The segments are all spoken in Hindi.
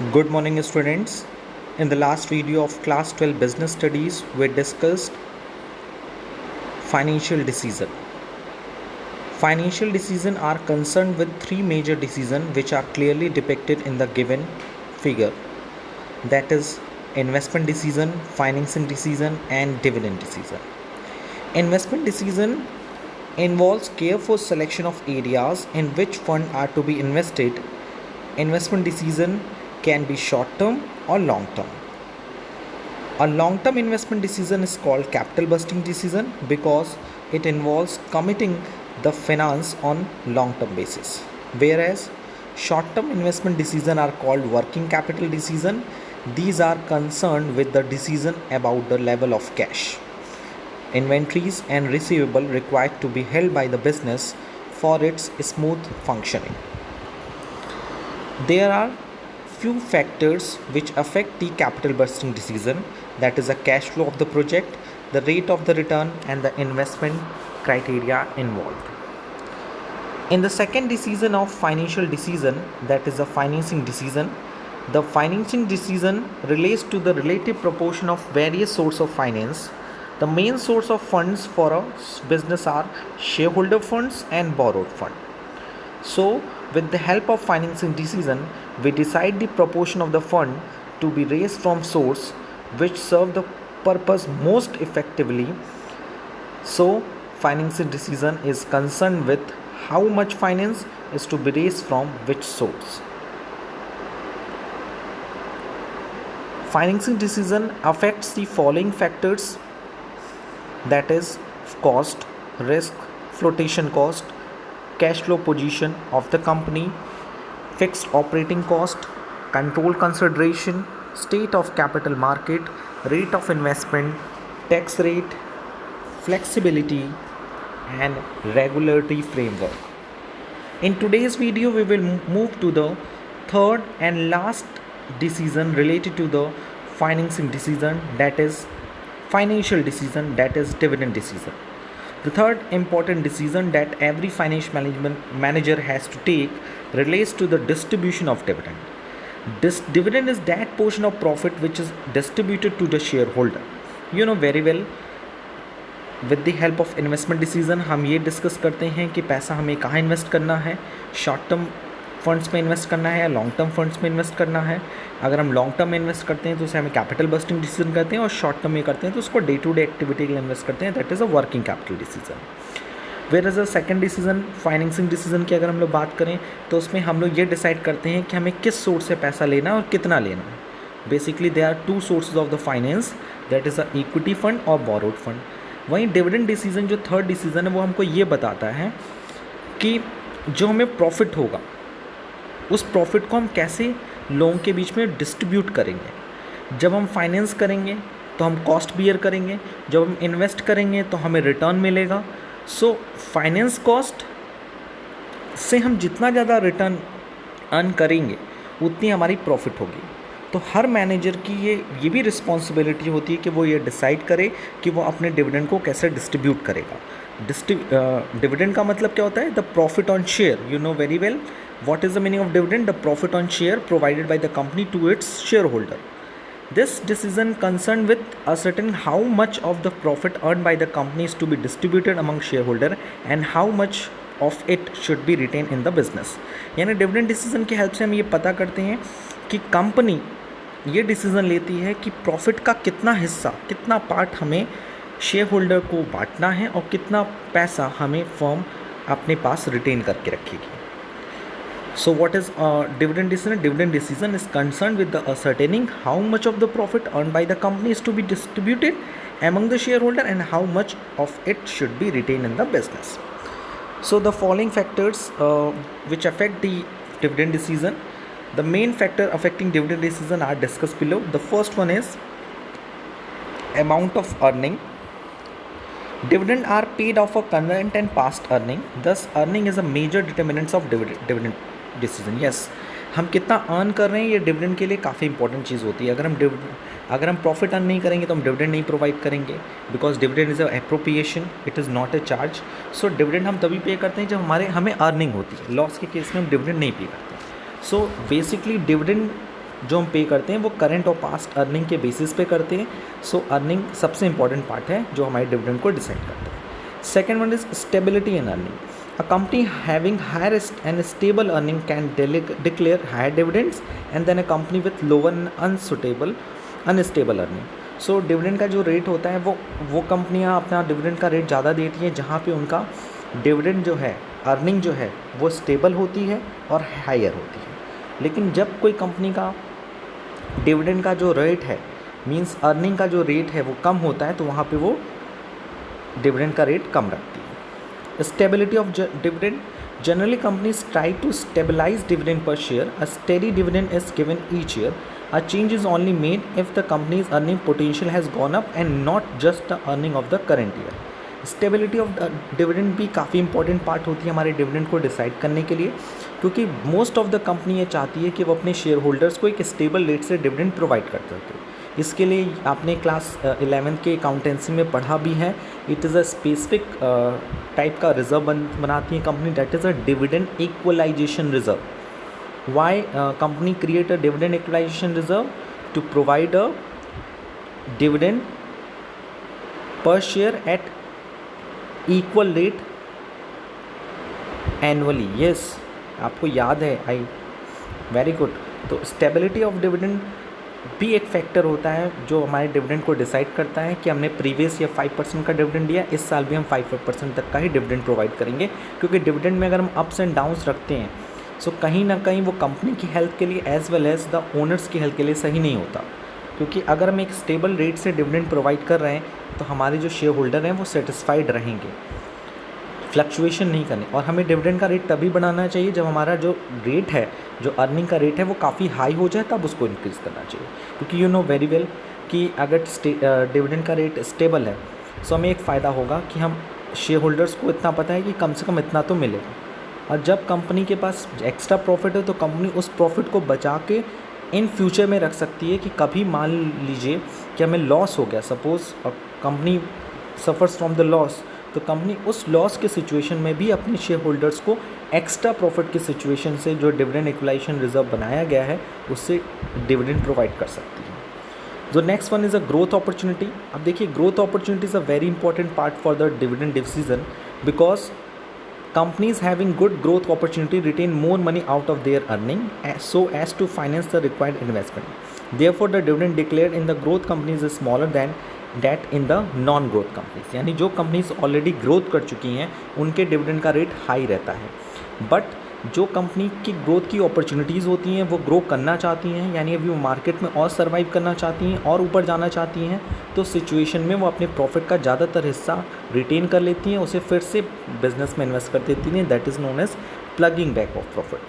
Good morning, students. In the last video of class 12 business studies, we discussed financial decision. Financial decisions are concerned with three major decisions which are clearly depicted in the given figure. That is investment decision, financing decision, and dividend decision. Investment decision involves careful selection of areas in which funds are to be invested. Investment decision can be short term or long term. A long term investment decision is called capital busting decision because it involves committing the finance on long term basis, whereas short term investment decision are called working capital decision. These are concerned with the decision about the level of cash, inventories and receivable required to be held by the business for its smooth functioning. There are few factors which affect the capital busting decision, that is the cash flow of the project, the rate of the return, and the investment criteria involved. In the second decision of financial decision, that is the financing decision, the financing decision relates to the relative proportion of various sources of finance. The main source of funds for a business are shareholder funds and borrowed fund. So, with the help of financing decision, we decide the proportion of the fund to be raised from source which serve the purpose most effectively. So, financing decision is concerned with how much finance is to be raised from which source. Financing decision affects the following factors, that is cost, risk, flotation cost, cash flow position of the company, fixed operating cost, control consideration, state of capital market, rate of investment, tax rate, flexibility, and regulatory framework. In today's video, we will move to the third and last decision related to the financing decision, that is financial decision, that is dividend decision. The third important decision that every financial management manager has to take relates to the distribution of dividend. This dividend is that portion of profit which is distributed to the shareholder. You know very well, with the help of investment decision हम ये डिस्कस करते हैं कि पैसा हमें कहाँ इन्वेस्ट करना है, शॉर्ट टर्म फंड्स में इन्वेस्ट करना है या लॉन्ग टर्म फंड्स में इन्वेस्ट करना है. अगर हम लॉन्ग टर्म में इन्वेस्ट करते हैं तो उसे हमें कैपिटल बस्टिंग डिसीजन कहते हैं, और शॉर्ट टर्म में करते हैं तो उसको डे टू डे एक्टिविटी के लिए इन्वेस्ट करते हैं, that is a working capital decision. Where is a second decision financing decision की अगर हम लोग बात करें तो उसमें हम लोग ये डिसाइड करते हैं कि हमें किस सोर्स से पैसा लेना है और कितना लेना है. Basically they are two sources of the finance, that is a equity fund और बोरोड फंड. वहीं डिविडेंड डिसीजन जो थर्ड डिसीजन है वो हमको ये बताता है कि जो हमें प्रॉफिट होगा उस प्रॉफिट को हम कैसे लोगों के बीच में डिस्ट्रीब्यूट करेंगे. जब हम फाइनेंस करेंगे तो हम कॉस्ट बियर करेंगे, जब हम इन्वेस्ट करेंगे तो हमें रिटर्न मिलेगा. सो फाइनेंस कॉस्ट से हम जितना ज़्यादा रिटर्न अर्न करेंगे उतनी हमारी प्रॉफिट होगी. तो हर मैनेजर की ये भी रिस्पॉन्सिबिलिटी होती है कि वो ये डिसाइड करे कि वो अपने डिविडेंड को कैसे डिस्ट्रीब्यूट करेगा. डिविडेंड का मतलब क्या होता है? The profit on share. You know very well what is the meaning of dividend? The profit on share provided by the company to its shareholder. This decision concerned with ascertaining how much of the profit earned by the company is to be distributed among shareholder and how much of it should be retained in the business. यानी डिविडेंड डिसीजन की हेल्प से हम ये पता करते हैं कि कंपनी ये डिसीज़न लेती है कि प्रॉफिट का कितना हिस्सा, कितना पार्ट हमें शेयर होल्डर को बांटना है और कितना पैसा हमें फर्म अपने पास रिटेन करके रखेगी. So what is dividend decision? Dividend decision is concerned with the ascertaining how much of the profit earned by the company is to be distributed among the shareholder and how much of it should be retained in the business. So the following factors which affect the dividend decision, the main factor affecting dividend decision are discussed below. The first one is amount of earning. Dividend are paid off of current and past earning. Thus earning is a major determinant of dividend decision. Yes, हम कितना अर्न कर रहे हैं ये डिविडेंड के लिए काफ़ी इंपॉर्टेंट चीज़ होती है. अगर हम प्रॉफिट अर्न नहीं करेंगे तो हम डिविडेंड नहीं प्रोवाइड करेंगे, because dividend is a appropriation, it is not a charge. So dividend हम तभी पे करते हैं जब हमें अर्निंग होती है. लॉस के केस में हम डिविडेंड नहीं पे करते. सो बेसिकली डिविडेंड जो हम पे करते हैं वो करंट और पास्ट अर्निंग के बेसिस पे करते हैं. सो अर्निंग सबसे इंपॉर्टेंट पार्ट है जो हमारे डिविडेंड को डिसाइड करता है. Second one is stability in earning. A company having higher and stable earning can declare higher dividends and then a company with lower and unstable earning. So dividend का जो रेट होता है वो कंपनियां अपना डिविडेंड का रेट ज़्यादा देती हैं जहाँ पे उनका डिविडेंड जो है, अर्निंग जो है वो स्टेबल होती है और हायर होती है. लेकिन जब कोई कंपनी का डिविडेंड का जो रेट है, मींस अर्निंग का जो रेट है वो कम होता है, तो वहाँ पे वो डिविडेंड का रेट कम रखती है. Stability of dividend. Generally, companies try to stabilize dividend per share. A steady dividend is given each year. A change is only made if the company's earning potential has gone up and not just the earning of the current year. Stability of dividend भी काफ़ी इंपॉर्टेंट पार्ट होती है हमारे डिविडेंड को डिसाइड करने के लिए, क्योंकि मोस्ट ऑफ द कंपनी ये चाहती है कि वो अपने शेयर होल्डर्स को एक स्टेबल रेट से डिविडेंड प्रोवाइड कर सके. इसके लिए आपने क्लास 11 के अकाउंटेंसी में पढ़ा भी है. It is a specific type का रिजर्व बनाती है company, that is a dividend equalization reserve. Why company create a dividend equalization reserve? To provide a dividend per share at equal rate annually. Yes, आपको याद है, आई वेरी गुड. तो स्टेबिलिटी ऑफ डिविडेंड भी एक फैक्टर होता है जो हमारे डिविडेंड को डिसाइड करता है कि हमने प्रीवियस ईयर 5% का डिविडेंड दिया, इस साल भी हम 5% तक का ही डिविडेंड प्रोवाइड करेंगे. क्योंकि डिविडेंड में अगर हम अप्स एंड डाउन्स रखते हैं सो कहीं ना कहीं वो कंपनी की हेल्थ के लिए as well as the owners की हेल्थ के लिए सही नहीं होता. क्योंकि अगर हम एक स्टेबल रेट से डिविडेंड प्रोवाइड कर रहे हैं तो हमारे जो शेयर होल्डर हैं वो सेटिस्फाइड रहेंगे, फ्लक्चुएशन नहीं करने. और हमें डिविडेंड का रेट तभी बढ़ाना चाहिए जब हमारा जो रेट है, जो अर्निंग का रेट है वो काफ़ी हाई हो जाए, तब उसको इंक्रीज़ करना चाहिए. क्योंकि यू नो वेरी वेल कि अगर डिविडेंड का रेट स्टेबल है सो हमें एक फ़ायदा होगा कि हम शेयर होल्डर्स को इतना पता है कि कम से कम इतना तो मिलेगा. और जब कंपनी के पास एक्स्ट्रा प्रॉफिट है तो कंपनी उस प्रॉफिट को बचा के इन फ्यूचर में रख सकती है कि कभी मान लीजिए कि हमें लॉस हो गया, suppose company suffers from the loss, तो कंपनी उस लॉस के सिचुएशन में भी अपने शेयर होल्डर्स को एक्स्ट्रा प्रॉफिट की सिचुएशन से जो डिविडेंड इक्वलाइजेशन रिजर्व बनाया गया है उससे डिविडेंड प्रोवाइड कर सकती है. जो next one is a growth opportunity. अब देखिए, growth opportunity is a very important part for the dividend decision because companies having good growth opportunity retain more money out of their earning so as to finance the required investment. Therefore, the dividend declared in the growth companies is smaller than that in the non-growth companies. यानी जो कंपनीज ऑलरेडी ग्रोथ कर चुकी हैं उनके डिविडेंड का रेट हाई रहता है. बट जो कंपनी की ग्रोथ की अपॉर्चुनिटीज़ होती हैं वो ग्रो करना चाहती हैं, यानी अभी वो मार्केट में और सर्वाइव करना चाहती हैं और ऊपर जाना चाहती हैं, तो सिचुएशन में वो अपने प्रॉफिट का ज़्यादातर हिस्सा रिटेन कर लेती हैं, उसे फिर से बिजनेस में इन्वेस्ट कर देती हैं. That is known as ploughing back of profit.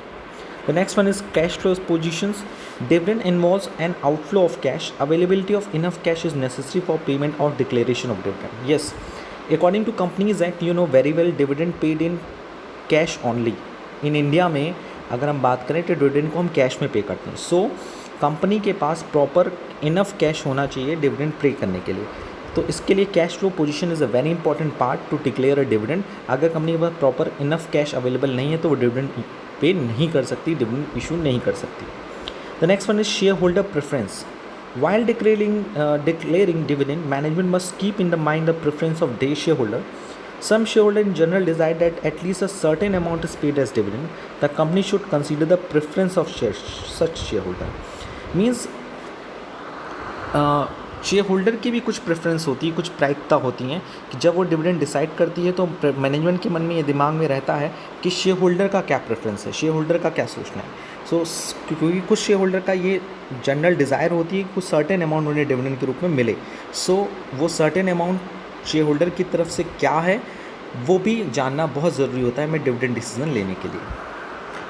The next one is cash flow positions. Dividend involves an outflow of cash. Availability of enough cash is necessary for payment or declaration of dividend. Yes, according to Companies Act, you know very well, dividend paid in cash only. In India में अगर हम बात करें तो डिविडेंड को हम कैश में पे करते हैं. सो कंपनी के पास प्रॉपर इनफ कैश होना चाहिए डिविडेंड पे करने के लिए. तो इसके लिए cash flow position is a very important part two declare a dividend. अगर कंपनी के पास प्रॉपर इनफ कैश अवेलेबल नहीं है तो वो डिविडेंड पे नहीं कर सकती, डिविडेंड इशू नहीं कर सकती. The next one is share holder preference. While declaring dividend, management must keep in the mind the preference of their shareholder. Some shareholders in general decide that at least a certain amount is paid as dividend. The company should consider the preference of such shareholder. Means share holder की भी कुछ प्रेफरेंस होती है, कुछ प्रायिकता होती हैं कि जब वो डिविडेंड डिसाइड करती है तो मैनेजमेंट के मन में ये दिमाग में रहता है कि शेयर होल्डर का क्या प्रेफरेंस है, शेयर होल्डर का क्या सोचना है. सो क्योंकि कुछ शेयर होल्डर का ये जनरल डिज़ायर होती है कि कुछ सर्टेन अमाउंट उन्हें डिविडेंड के रूप में मिले. सो वो सर्टेन अमाउंट शेयर होल्डर की तरफ से क्या है वो भी जानना बहुत ज़रूरी होता है हमें डिविडेंड डिसीजन लेने के लिए.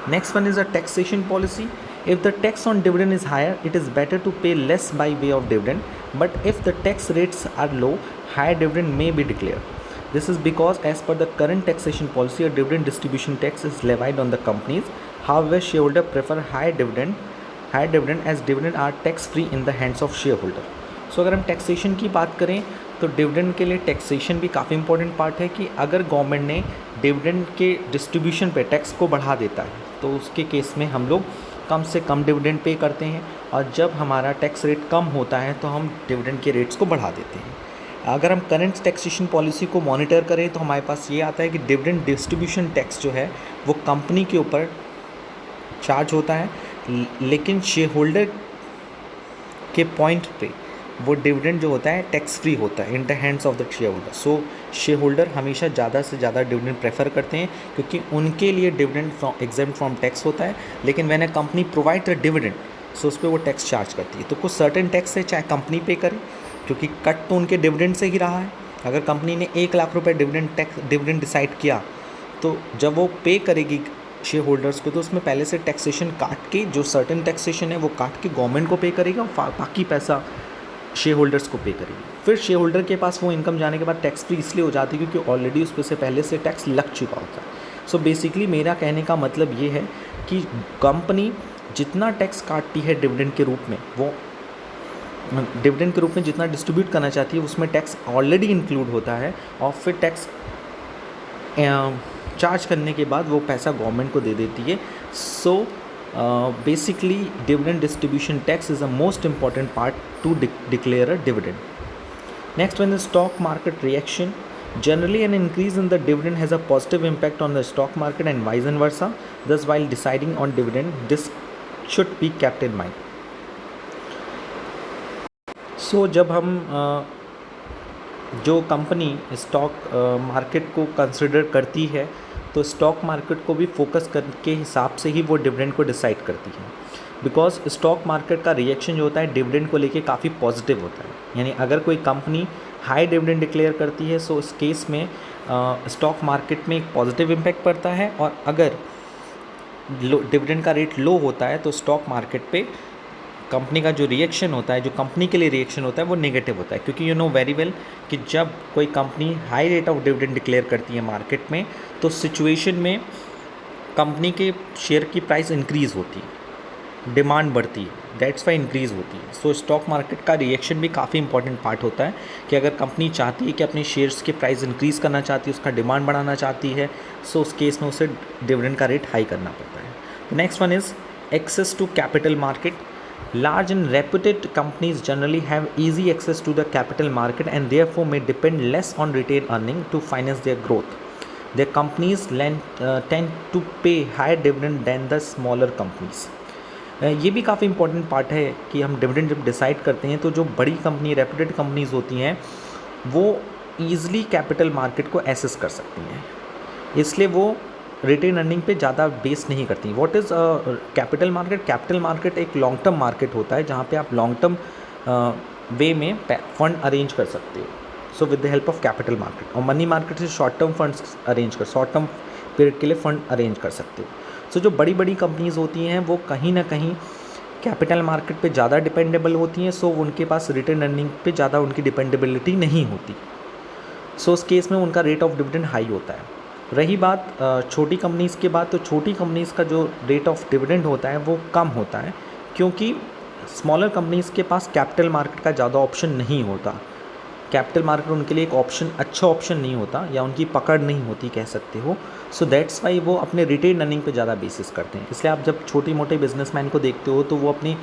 Next one is a taxation policy. If the tax on dividend is higher, it is better to pay less by way of dividend. But if the tax rates are low, higher dividend may be declared. This is because as per the current taxation policy, a dividend distribution tax is levied on the companies. However, shareholders prefer higher dividend as dividend are tax free in the hands of shareholder. So अगर हम टैक्सेशन की बात करें तो डिविडेंड के लिए टैक्सेशन भी काफ़ी इंपॉर्टेंट पार्ट है कि अगर गवर्नमेंट ने डिविडेंड के डिस्ट्रीब्यूशन पे टैक्स को बढ़ा देता है तो उसके केस में हम लोग कम से कम डिविडेंड पे करते हैं, और जब हमारा टैक्स रेट कम होता है तो हम डिविडेंड के रेट्स को बढ़ा देते हैं। अगर हम करंट टैक्सेशन पॉलिसी को मॉनिटर करें तो हमारे पास ये आता है कि डिविडेंड डिस्ट्रीब्यूशन टैक्स जो है वो कंपनी के ऊपर चार्ज होता है, लेकिन शेयर होल्डर के पॉइंट पे वो डिविडेंड जो होता है टैक्स फ्री होता है in the hands of the share holder. So share holder हमेशा ज़्यादा से ज़्यादा डिविडेंड प्रेफर करते हैं क्योंकि उनके लिए डिविडेंड एग्जेम्प्ट फ्रॉम टैक्स होता है, लेकिन when a company provide the dividend so उस पर वो टैक्स चार्ज करती है। तो कुछ सर्टेन टैक्स है चाहे कंपनी पे करे, क्योंकि कट तो उनके डिविडेंड से ही रहा है। अगर कंपनी ने 1 लाख रुपये डिविडेंड डिसाइड किया तो जब वो पे करेगी शेयर होल्डर्स को तो उसमें पहले से टैक्सेशन काट के, जो सर्टेन टैक्सेशन है वो काट के गवर्नमेंट को पे करेगा और बाकी पैसा शेयर होल्डर्स को पे करेगी। फिर शेयर होल्डर के पास वो इनकम जाने के बाद टैक्स फ्री इसलिए हो जाती है क्योंकि ऑलरेडी उस पर से पहले से टैक्स लग चुका होता है। सो बेसिकली मेरा कहने का मतलब ये है कि कंपनी जितना टैक्स काटती है डिविडेंड के रूप में, वो डिविडेंड के रूप में जितना डिस्ट्रीब्यूट करना चाहती है उसमें टैक्स ऑलरेडी इंक्लूड होता है, और फिर टैक्स चार्ज करने के बाद वो पैसा गवर्नमेंट को दे देती है। So basically dividend distribution tax is the most important part to declare a dividend. Next one is stock market reaction. Generally, an increase in the dividend has a positive impact on the stock market and vice versa. Thus, while deciding on dividend, this should be kept in mind. So, जब हम जो कंपनी स्टॉक मार्केट को कंसिडर करती है तो स्टॉक मार्केट को भी फोकस करके हिसाब से ही वो डिविडेंड को डिसाइड करती है, बिकॉज स्टॉक मार्केट का रिएक्शन जो होता है डिविडेंड को लेके काफ़ी पॉजिटिव होता है। यानी अगर कोई कंपनी हाई डिविडेंड डिक्लेयर करती है सो इस केस में स्टॉक मार्केट में एक पॉजिटिव इम्पैक्ट पड़ता है, और अगर डिविडेंड का रेट लो होता है तो स्टॉक मार्केट पे कंपनी का जो रिएक्शन होता है, जो कंपनी के लिए रिएक्शन होता है वो नेगेटिव होता है। क्योंकि यू नो वेरी वेल कि जब कोई company high rate of dividend declare करती है मार्केट में तो सिचुएशन में कंपनी के शेयर की प्राइस इंक्रीज़ होती है, डिमांड बढ़ती है, दैट्स वाई इंक्रीज़ होती है। सो स्टॉक मार्केट का रिएक्शन भी काफ़ी इंपॉर्टेंट पार्ट होता है कि अगर कंपनी चाहती है कि अपने शेयर्स की प्राइस इंक्रीज़ करना चाहती है, उसका डिमांड बढ़ाना चाहती है, सो उस केस में उसे डिविडेंड का रेट हाई करना पड़ता है। Next one is access to capital market. Large and reputed companies generally have easy access to the capital market and therefore may depend less on retained earning to finance their growth. Their companies tend to pay higher dividend than the smaller companies. ये भी काफ़ी इंपॉर्टेंट पार्ट है कि हम डिविडेंड जब डिसाइड करते हैं तो जो बड़ी कंपनी, रेपुटेड कंपनीज होती हैं वो ईज़िली कैपिटल मार्केट को एसेस कर सकती हैं, इसलिए वो रिटेन अर्निंग पे ज़्यादा बेस नहीं करती। What is capital market? Capital market एक लॉन्ग टर्म मार्केट होता है जहाँ पे आप लॉन्ग टर्म वे में फंड अरेंज कर सकते हो, so with the help of capital market. और मनी मार्केट से short term funds short term period के लिए फंड अरेंज कर सकते हो। सो जो बड़ी बड़ी कंपनीज़ होती हैं वो कहीं ना कहीं कैपिटल मार्केट पे ज़्यादा डिपेंडेबल होती हैं, सो उनके पास रिटेन अर्निंग पे ज़्यादा उनकी डिपेंडेबिलिटी नहीं होती। सो उस केस में उनका रेट ऑफ डिविडेंड हाई होता है। रही बात छोटी कंपनीज़ के बाद, तो छोटी कंपनीज़ का जो रेट ऑफ डिविडेंड होता है वो कम होता है क्योंकि स्मॉलर कंपनीज़ के पास कैपिटल मार्केट का ज़्यादा ऑप्शन नहीं होता। कैपिटल मार्केट उनके लिए एक अच्छा ऑप्शन नहीं होता, या उनकी पकड़ नहीं होती कह सकते हो। सो दैट्स वाई वो अपने रिटेन अर्निंग पे ज़्यादा बेसिस करते हैं। इसलिए आप जब छोटे मोटे बिजनेसमैन को देखते हो तो वो अपनी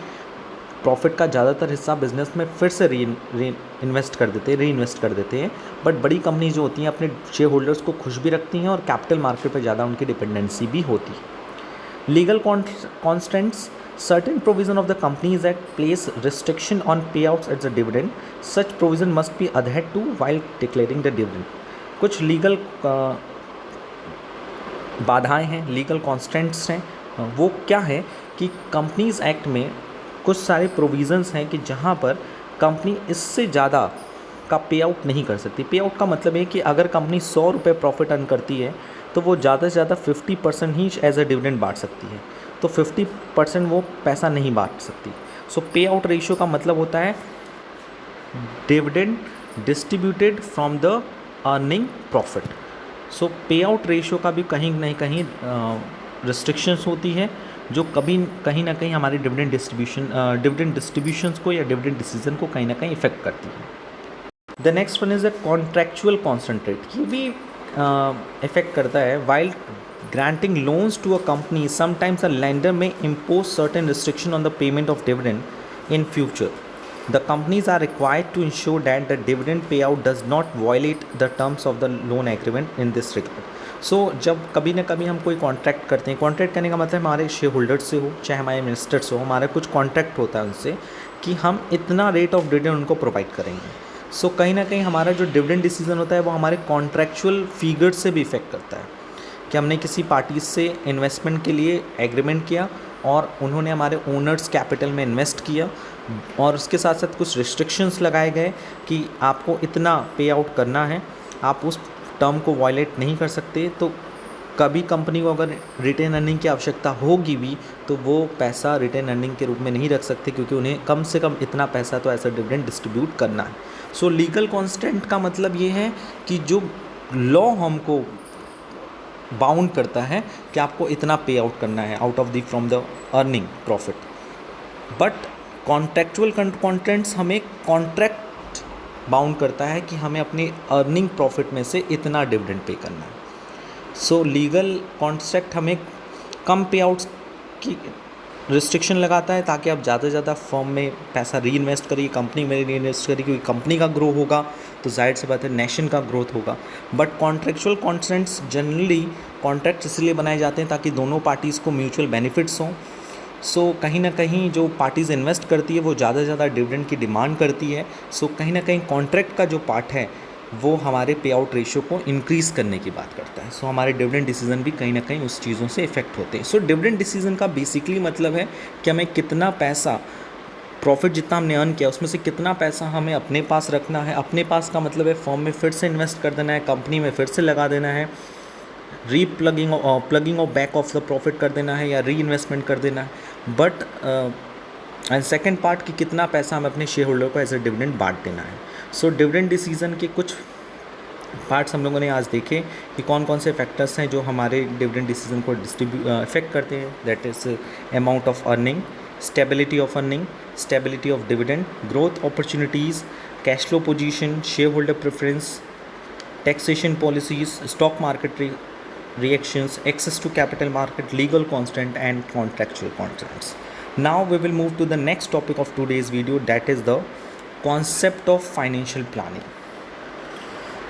प्रॉफिट का ज़्यादातर हिस्सा बिजनेस में फिर से री इन्वेस्ट कर देते हैं। बट बड़ी कंपनी जो होती हैं अपने शेयर होल्डर्स को खुश भी रखती हैं और कैपिटल मार्केट पर ज़्यादा उनकी डिपेंडेंसी भी होती है। Legal constants. Certain provision of the Companies Act place restriction on payouts as a dividend. Such provision must be adhered to while declaring the dividend. कुछ लीगल बाधाएं हैं, लीगल कॉन्स्टेंट्स हैं। वो क्या है कि कंपनीज एक्ट में कुछ सारे प्रोविज़न्स हैं कि जहाँ पर कंपनी इससे ज़्यादा का पे आउट नहीं कर सकती। पे आउट का मतलब है कि अगर कंपनी 100 रुपये प्रॉफिट अर्न करती है तो वो ज़्यादा से ज़्यादा 50% ही एज अ डिविडेंड बांट सकती है, तो 50% वो पैसा नहीं बांट सकती। सो पे आउट रेशियो का मतलब होता है dividend distributed from the earning profit. So pay out ratio का भी कहीं ना कहीं रिस्ट्रिक्शंस होती है जो कहीं ना कहीं हमारी डिविडेंड डिस्ट्रीब्यूशंस को या डिविडेंड डिसीजन को कहीं ना कहीं इफेक्ट करती है। The next one is a contractual concentrate. ये भी इफेक्ट करता है. While Granting loans to a company, sometimes a lender may impose certain restriction on the payment of dividend in future. The companies are required to ensure that the dividend payout does not violate the terms of the loan agreement in this regard. So जब कभी ना कभी हम कोई कॉन्ट्रैक्ट करते हैं, कॉन्ट्रैक्ट करने का मतलब हमारे शेयर होल्डर से हो चाहे हमारे इन्वेस्टर से हो, हमारा कुछ कॉन्ट्रैक्ट होता है उनसे कि हम इतना रेट ऑफ डिविडेंड उनको प्रोवाइड करेंगे. सो कहीं ना कहीं हमारा जो डिविडेंड डिसीजन होता है वो हमारे कॉन्ट्रैक्चुअल फिगर से भी इफेक्ट करता है कि हमने किसी पार्टी से इन्वेस्टमेंट के लिए एग्रीमेंट किया और उन्होंने हमारे ओनर्स कैपिटल में इन्वेस्ट किया और उसके साथ साथ कुछ रिस्ट्रिक्शंस लगाए गए कि आपको इतना पे आउट करना है, आप उस टर्म को वायलेट नहीं कर सकते. तो कभी कंपनी को अगर रिटेन अर्निंग की आवश्यकता होगी भी तो वो पैसा रिटेन अर्निंग के रूप में नहीं रख सकते क्योंकि उन्हें कम से कम इतना पैसा तो ऐसा डिविडेंड डिस्ट्रीब्यूट करना है. सो लीगल कॉन्स्टेंट का मतलब ये है कि जो लॉ हमको बाउंड करता है कि आपको इतना पे आउट करना है out of the from the earning profit. But contractual contents हमें कॉन्ट्रैक्ट बाउंड करता है कि हमें अपनी अर्निंग प्रॉफिट में से इतना डिविडेंड पे करना है. सो लीगल कॉन्ट्रैक्ट हमें कम पे आउट्स की रिस्ट्रिक्शन लगाता है ताकि आप ज़्यादा से ज़्यादा फर्म में पैसा री इन्वेस्ट करिए, कंपनी में री इन्वेस्ट करिए, क्योंकि कंपनी का ग्रो होगा तो जाहिर सी बात है नेशन का ग्रोथ होगा. But contractual contracts generally contracts इसलिए बनाए जाते हैं ताकि दोनों पार्टीज़ को म्यूचुअल बेनिफिट्स हों. सो कहीं ना कहीं जो पार्टीज़ इन्वेस्ट करती है वो ज़्यादा से ज़्यादा डिविडेंड की डिमांड करती है. सो कहीं ना कहीं कॉन्ट्रैक्ट का जो पार्ट है वो हमारे पे आउट रेशियो को इंक्रीज़ करने की बात करता है. सो हमारे डिविडेंड डिसीजन भी कहीं ना कहीं उस चीज़ों से इफेक्ट होते हैं. सो डिविडेंड डिसीजन का बेसिकली मतलब है कि हमें कितना पैसा प्रॉफिट जितना हमने अर्न किया उसमें से कितना पैसा हमें अपने पास रखना है. अपने पास का मतलब है फर्म में फिर से इन्वेस्ट कर देना है, कंपनी में फिर से लगा देना है, plugging of back of the profit कर देना है या री इन्वेस्टमेंट कर देना है. बट एंड सेकेंड पार्ट कि कितना पैसा हमें अपने शेयर होल्डर को एज ए डिविडेंड बांट देना है. सो डिविडेंड डिसीजन के कुछ पार्ट्स हम लोगों ने आज देखे कि कौन कौन से फैक्टर्स हैं जो हमारे डिविडेंड डिसीजन को इफेक्ट करते हैं. That is amount of earning, stability of earning, stability of dividend, growth opportunities, cash flow position, share holder preference, taxation policies, stock market reactions, access to capital market, legal constant and contractual constraints. Now we will move to the next topic of today's video, that is the concept of financial planning.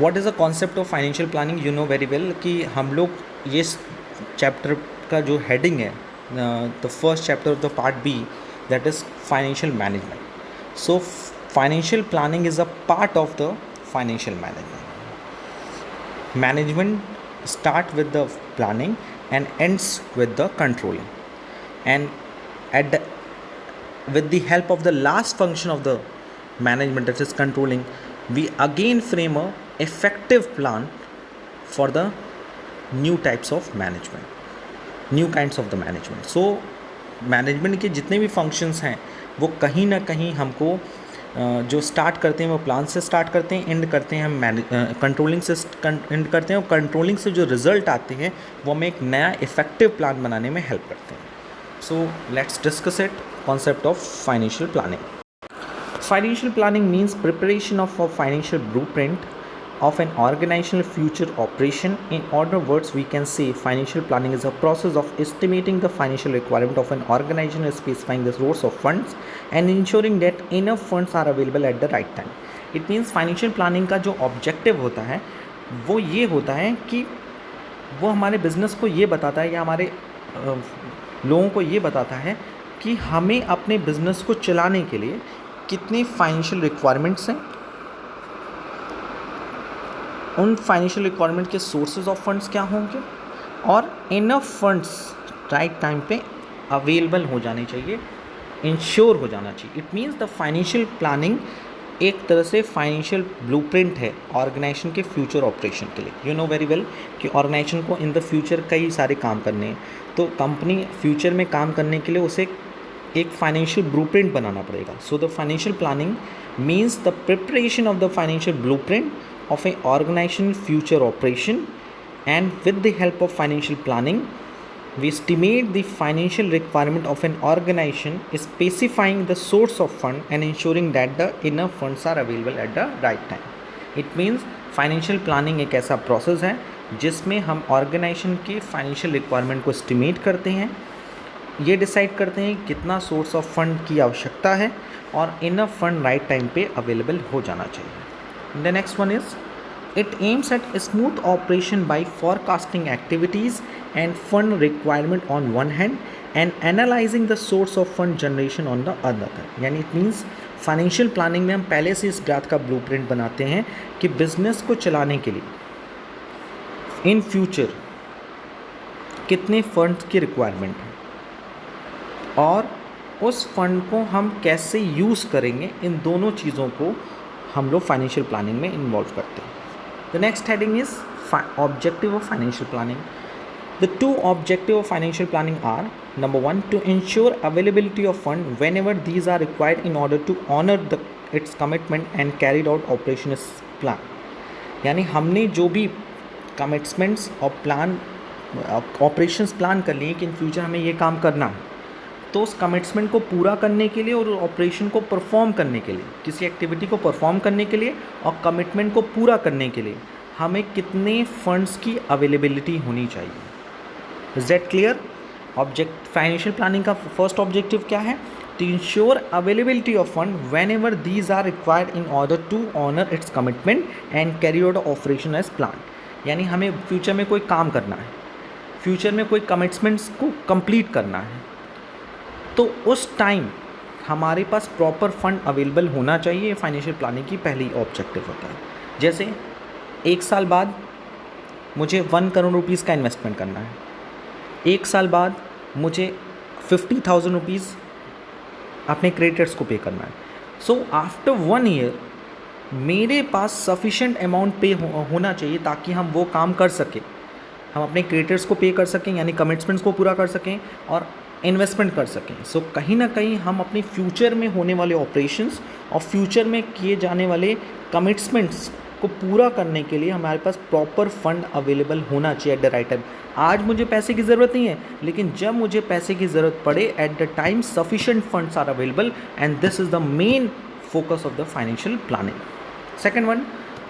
What is the concept of financial planning? You know very well कि हम लोग ये चैप्टर का जो हेडिंग है, the first chapter of the part B, that is financial management. So financial planning is a part of the financial management. Management start with the planning and ends with the controlling, and with the help of the last function of the management, that is controlling, we again frame a effective plan for the new types of management, new kinds of the management. So management के जितने भी फंक्शंस हैं वो कहीं ना कहीं हमको जो स्टार्ट करते हैं वो प्लान से स्टार्ट करते हैं, एंड करते हैं हम कंट्रोलिंग से एंड करते हैं, और कंट्रोलिंग से जो रिजल्ट आते हैं वो हमें एक नया इफेक्टिव प्लान बनाने में हेल्प करते हैं. So let's discuss it. Concept of financial planning. Financial planning means preparation of a financial blueprint of an organizational future operation. In other words, we can say financial planning is a process of estimating the financial requirement of an organization, specifying the source of funds and ensuring that enough funds are available at the right time. It means financial planning का जो objective होता है वो ये होता है कि वो हमारे बिजनेस को ये बताता है या हमारे लोगों को ये बताता है कि हमें अपने बिजनेस को चलाने के लिए कितनी फाइनेंशियल रिक्वायरमेंट्स हैं, उन फाइनेंशियल रिक्वायरमेंट के सोर्सेज ऑफ फंड्स क्या होंगे, और इनफ फंड्स राइट टाइम पे अवेलेबल हो जाने चाहिए, इंश्योर हो जाना चाहिए. It means the financial planning एक तरह से फाइनेंशियल ब्लूप्रिंट है ऑर्गेनाइजेशन के फ्यूचर ऑपरेशन के लिए. यू नो वेरी वेल कि ऑर्गेनाइजेशन को इन द फ्यूचर कई सारे काम करने हैं, तो कंपनी फ्यूचर में काम करने के लिए उसे एक फाइनेंशियल ब्लूप्रिंट बनाना पड़ेगा. So the financial planning means the preparation of the financial blueprint of an organization future operation, and with the help of financial planning we estimate the financial requirement of an organization, specifying the source of fund and ensuring that the enough funds are available at the right time. It means financial planning एक ऐसा process है जिसमें हम ऑर्गेनाइजेशन के फाइनेंशियल रिक्वायरमेंट को एस्टिमेट करते हैं, ये डिसाइड करते हैं कितना सोर्स ऑफ फंड की आवश्यकता है और इनफ फंड राइट टाइम पे अवेलेबल हो जाना चाहिए। The next one is it aims at smooth operation by forecasting activities and fund requirement on one hand and analyzing the source of fund generation on the other। यानी इट मीन्स फाइनेंशियल प्लानिंग में हम पहले से इस बात का ब्लूप्रिंट बनाते हैं कि बिजनेस को चलाने के लिए इन फ्यूचर कितने फंड्स की रिक्वायरमेंट है और उस फंड को हम कैसे यूज़ करेंगे, इन दोनों चीज़ों को हम लोग फाइनेंशियल प्लानिंग में इन्वॉल्व करते हैं। The next heading is objective of financial planning. The two objectives of financial planning are: number one, to ensure availability of fund whenever these are required in order to honor its commitment and carried out operations plan। यानी हमने जो भी कमिटमेंट्स और प्लान ऑपरेशंस प्लान कर लिए कि इन फ्यूचर हमें ये काम करना है, तो उस कमिटमेंट को पूरा करने के लिए और ऑपरेशन को परफॉर्म करने के लिए, किसी एक्टिविटी को परफॉर्म करने के लिए और कमिटमेंट को पूरा करने के लिए हमें कितने फंड्स की अवेलेबिलिटी होनी चाहिए। Is that clear? Financial planning का फर्स्ट ऑब्जेक्टिव क्या है? To ensure availability of fund whenever these are required in order to honour its commitment and carry out operation as plan. यानी हमें फ्यूचर में कोई काम करना है, फ्यूचर में कोई कमिटमेंट्स को कंप्लीट करना है, तो उस टाइम हमारे पास प्रॉपर फंड अवेलेबल होना चाहिए। फाइनेंशियल प्लानिंग की पहली ऑब्जेक्टिव होता है। जैसे 1 साल बाद मुझे 1 करोड़ रुपीज़ का इन्वेस्टमेंट करना है, 1 साल बाद मुझे 50,000 रुपीज़ अपने क्रेडिटर्स को पे करना है। सो आफ्टर 1 ईयर मेरे पास सफिशेंट अमाउंट पे होना चाहिए ताकि हम वो काम कर सकें, हम अपने क्रेडिटर्स को पे कर सकें, यानी कमिटमेंट्स को पूरा कर सकें और इन्वेस्टमेंट कर सकें। सो कहीं ना कहीं हम अपने फ्यूचर में होने वाले ऑपरेशंस और फ्यूचर में किए जाने वाले कमिटमेंट्स को पूरा करने के लिए हमारे पास प्रॉपर फंड अवेलेबल होना चाहिए एट द राइट टाइम। आज मुझे पैसे की ज़रूरत नहीं है, लेकिन जब मुझे पैसे की ज़रूरत पड़े, at the time sufficient funds are available, and this is the main focus of the financial planning. Second one,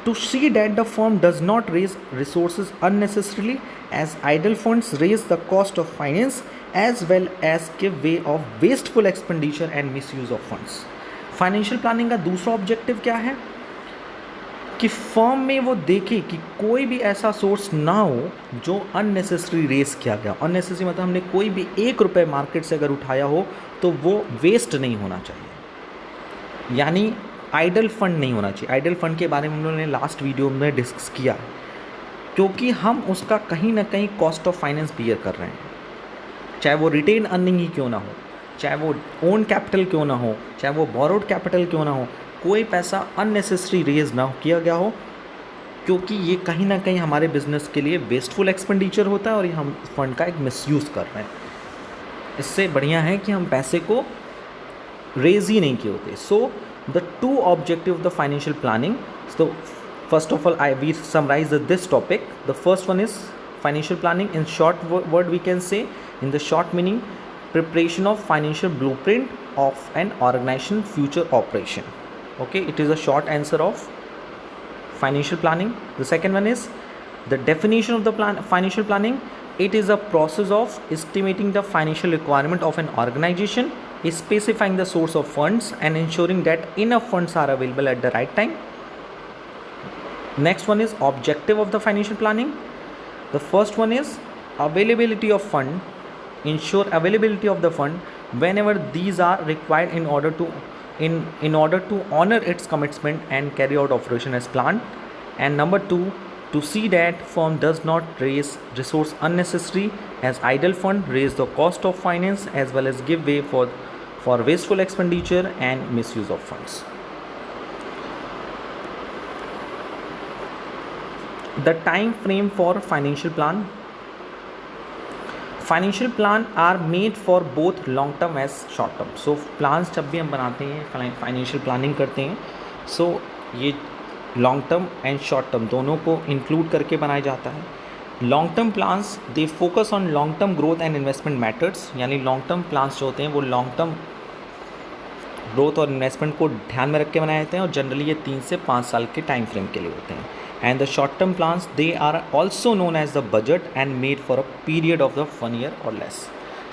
to see that the firm does not raise resources unnecessarily, as idle funds raise the cost of finance as well as give way of wasteful expenditure and misuse of funds. Financial planning का दूसरा ऑब्जेक्टिव क्या है कि फर्म में वो देखे कि कोई भी ऐसा सोर्स ना हो जो अननेसेसरी रेस किया गया। अननेसेसरी मतलब हमने कोई भी 1 रुपये मार्केट से अगर उठाया हो तो वो वेस्ट नहीं होना चाहिए, यानी आइडल फंड नहीं होना चाहिए। आइडल फंड के बारे में हम लोगों ने लास्ट वीडियो में डिस्कस किया, क्योंकि हम उसका कहीं ना कहीं कॉस्ट ऑफ फाइनेंस बियर कर रहे हैं, चाहे वो रिटेन अर्निंग ही क्यों ना हो, चाहे वो ओन कैपिटल क्यों ना हो, चाहे वो बोरोड कैपिटल क्यों ना हो, कोई पैसा अननेसेसरी रेज ना किया गया हो, क्योंकि ये कहीं ना कहीं हमारे बिजनेस के लिए वेस्टफुल एक्सपेंडिचर होता है और ये हम फंड का एक मिसयूज़ कर रहे हैं। इससे बढ़िया है कि हम पैसे को रेज ही नहीं किए होते। So the two objective of the financial planning, so first of all we summarise this topic. The first one is financial planning. In short word we can say, in the short meaning, preparation of financial blueprint of an organization future operation. Okay, it is a short answer of financial planning. The second one is the definition of the financial planning. It is a process of estimating the financial requirement of an organization, specifying the source of funds and ensuring that enough funds are available at the right time. Next one is objective of the financial planning. The first one is availability of fund, ensure availability of the fund whenever these are required in order to honor its commitment and carry out operation as planned. And number 2, to see that firm does not raise resource unnecessary, as idle fund raise the cost of finance as well as give way for wasteful expenditure and misuse of funds. The time frame for financial plan. Financial plan are made for both long term as short term. So plans जब भी हम बनाते हैं, financial planning करते हैं, so ये long term and short term दोनों को include करके बनाया जाता है। Long term plans they focus on long term growth and investment methods, यानी long term plans जो होते हैं वो long term ग्रोथ और इन्वेस्टमेंट को ध्यान में रख के बनाए जाते हैं और जनरली ये 3 से 5 साल के टाइम फ्रेम के लिए होते हैं। and the short term plans, they are also known as the budget and made for a period of the 1 year or less.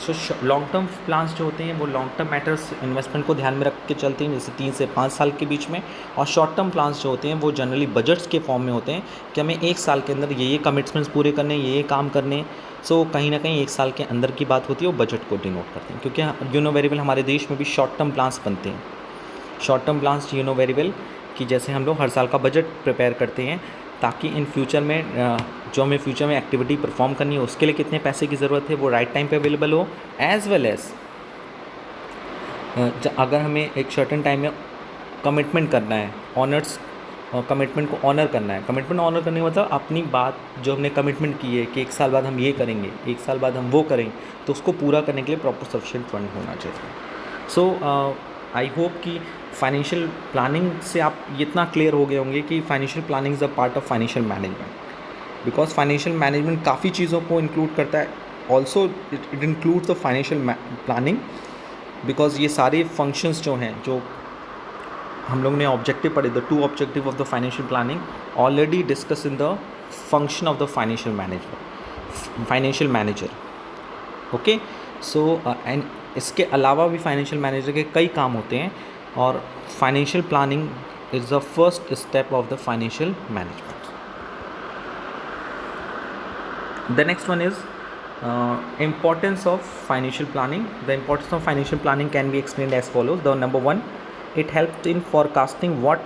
So long term plans जो होते हैं वो लॉन्ग टर्म मैटर्स इन्वेस्टमेंट को ध्यान में रख के चलते हैं, जैसे 3 से 5 साल के बीच में, और शॉर्ट टर्म प्लान्स जो होते हैं वो जनरली बजट्स के फॉर्म में होते हैं कि हमें 1 साल के अंदर ये कमिटमेंट्स पूरे करने, ये काम करने। सो कहीं ना कहीं 1 साल के अंदर की बात होती है, वो बजट को डिनोट करते हैं, क्योंकि यू नो वेरी वेल हमारे देश में भी शॉर्ट टर्म प्लान्स बनते हैं। Short term plans you know very well कि जैसे हम लोग हर साल का बजट प्रिपेयर करते हैं ताकि इन फ्यूचर में जो हमें फ्यूचर में एक्टिविटी परफॉर्म करनी है उसके लिए कितने पैसे की ज़रूरत है वो राइट टाइम पे अवेलेबल हो, एज़ वेल एज़ अगर हमें एक सर्टेन टाइम में कमिटमेंट करना है, ऑनर्स कमिटमेंट को ऑनर करना है। कमिटमेंट ऑनर करने का मतलब अपनी बात जो हमने कमिटमेंट की है कि 1 साल बाद हम ये करेंगे, 1 साल बाद हम वो करेंगे, तो उसको पूरा करने के लिए प्रॉपर सफिशिएंट फंड होना चाहिए। सो आई होप कि फाइनेंशियल प्लानिंग से आप इतना क्लियर हो गए होंगे कि financial planning is a part of financial management, because financial management काफ़ी चीज़ों को इंक्लूड करता है। Also it includes the financial planning, because ये सारे फंक्शंस जो हैं, जो हम लोग ने ऑब्जेक्टिव पढ़े, the 2 objective of the financial planning already discuss in the function of the financial manager. Okay, so and इसके अलावा भी फाइनेंशियल मैनेजर के कई काम होते हैं, और financial planning is the first step of the financial management. The next one is importance of financial planning. The importance of financial planning can be explained as follows. The number 1, it helps in forecasting what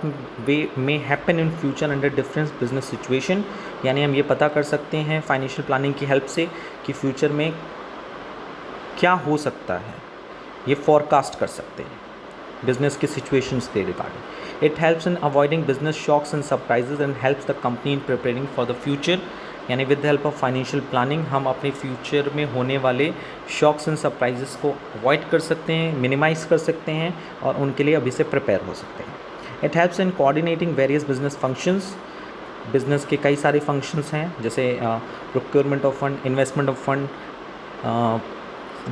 may happen in future under different business situation. यानी हम ये पता कर सकते हैं फाइनेंशियल प्लानिंग की हेल्प से कि फ्यूचर में क्या हो सकता है, ये फोरकास्ट कर सकते हैं बिजनेस के सिचुएशंस के regarding. It helps in avoiding business shocks and surprises and helps the company in preparing for the future. यानी with the help of financial planning हम अपने फ्यूचर में होने वाले शॉक्स एंड सरप्राइजेस को अवॉइड कर सकते हैं, मिनिमाइज़ कर सकते हैं, और उनके लिए अभी से प्रिपेयर हो सकते हैं। It helps in coordinating various business functions. Business के कई सारे फंक्शंस हैं, जैसे procurement of fund, investment of fund,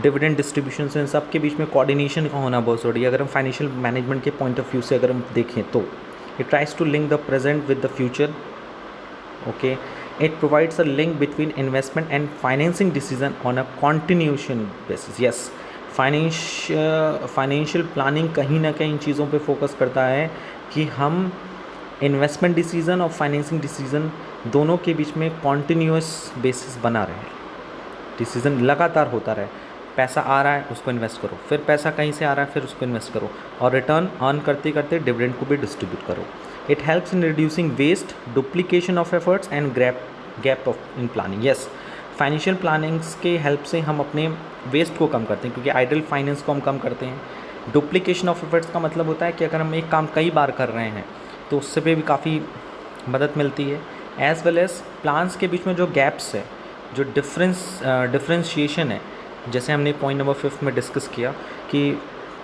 dividend distribution, इन सब के बीच में कोऑर्डिनेशन का होना बहुत ज़रूरी है। अगर हम फाइनेंशियल मैनेजमेंट के पॉइंट ऑफ व्यू से अगर हम देखें तो it tries to link the present with the future. Okay, it provides a link between investment and financing decision on a continuation basis. Yes, financial planning कहीं ना कहीं इन चीज़ों पे फोकस करता है कि हम इन्वेस्टमेंट डिसीज़न और फाइनेंसिंग डिसीज़न दोनों के बीच में कॉन्टीन्यूअस बेसिस बना रहे, डिसीज़न लगातार होता रहे। पैसा आ रहा है उसको इन्वेस्ट करो, फिर पैसा कहीं से आ रहा है फिर उसको इन्वेस्ट करो, और रिटर्न अर्न करते करते डिविडेंड को भी डिस्ट्रीब्यूट करो। It helps in reducing waste, duplication of efforts and gap of in planning. Yes, financial plannings के हेल्प से हम अपने वेस्ट को कम करते हैं, क्योंकि आइडल फाइनेंस को हम कम करते हैं। डुप्लीकेशन ऑफ एफर्ट्स का मतलब होता है कि अगर हम एक काम कई बार कर रहे हैं तो उससे भी काफ़ी मदद मिलती है। एज़ वेल एज़ प्लान्स के बीच में जो गैप्स है, जो डिफ्रेंशिएशन है, जैसे हमने पॉइंट नंबर 5 में डिस्कस किया कि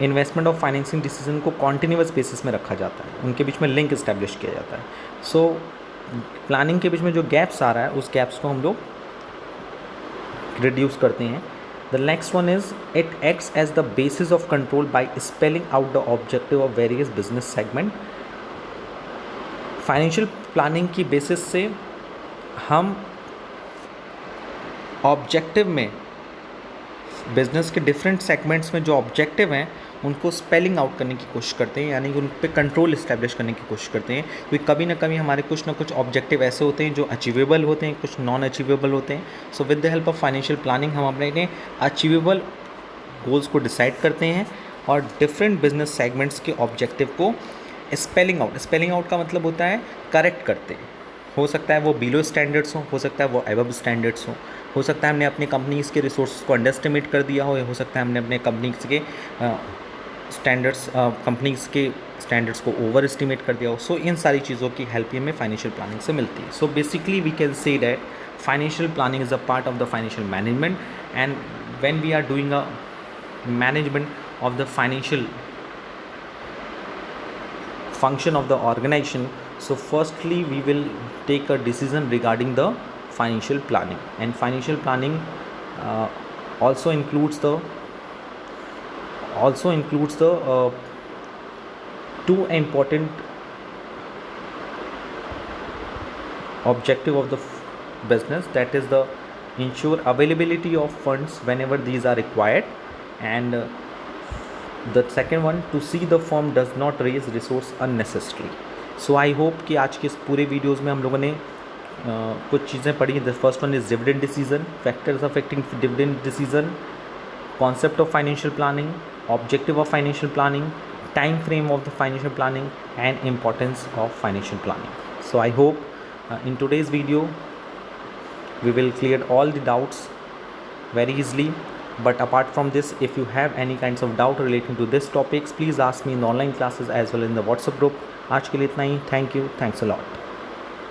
इन्वेस्टमेंट और फाइनेंसिंग डिसीजन को कॉन्टीन्यूअस बेसिस में रखा जाता है, उनके बीच में लिंक इस्टेब्लिश किया जाता है। सो प्लानिंग के बीच में जो गैप्स आ रहा है उस गैप्स को हम लोग रिड्यूस करते हैं। The next one is it acts as the basis of control by spelling out the objective of various business segment. Financial planning की बेसिस से हम ऑब्जेक्टिव में, बिजनेस के डिफरेंट सेगमेंट्स में जो ऑब्जेक्टिव हैं उनको स्पेलिंग आउट करने की कोशिश करते हैं, यानी कि उन पे कंट्रोल इस्टेब्लिश करने की कोशिश करते हैं। क्योंकि कभी ना कभी हमारे कुछ ना कुछ ऑब्जेक्टिव ऐसे होते हैं जो अचीवेबल होते हैं, कुछ नॉन अचीवेबल होते हैं। So with the help of financial planning हम अपने अचीवेबल गोल्स को डिसाइड करते हैं और डिफरेंट बिजनेस सेगमेंट्स के ऑब्जेक्टिव को स्पेलिंग आउट का मतलब होता है करेक्ट करते हैं। हो सकता है वो बिलो स्टैंडर्ड्स हो सकता है वो अबव स्टैंडर्ड्स हो सकता है हमने अपनी कंपनीज़ के रिसोर्स को अंडर एस्टिमेट कर दिया हो सकता है हमने अपने कंपनीज़ के कंपनीज़ के स्टैंडर्ड्स को ओवर एस्टिमेट कर दिया हो। सो इन सारी चीज़ों की हेल्प हमें फाइनेंशियल प्लानिंग से मिलती है। So basically we can say that financial planning is a part of the financial management, and when we are doing a management of the financial function of the organization, so firstly we will take a decision regarding the financial planning, and financial planning also includes the two important objective of the business, that is the ensure availability of funds whenever these are required, and the second one, to see the firm does not raise resource unnecessarily. So I hope कि आज के इस पूरे वीडियोज़ में हम लोगों ने कुछ चीज़ें पढ़ी. The first one is dividend decision, factors affecting dividend decision, concept of financial planning, objective of financial planning, time frame of the financial planning, and importance of financial planning. So I hope in today's video we will clear all the doubts very easily. But apart from this, if you have any kinds of doubt relating to this topics, please ask me in the online classes as well in the WhatsApp group. आज के लिए इतना ही. Thank you. Thanks a lot.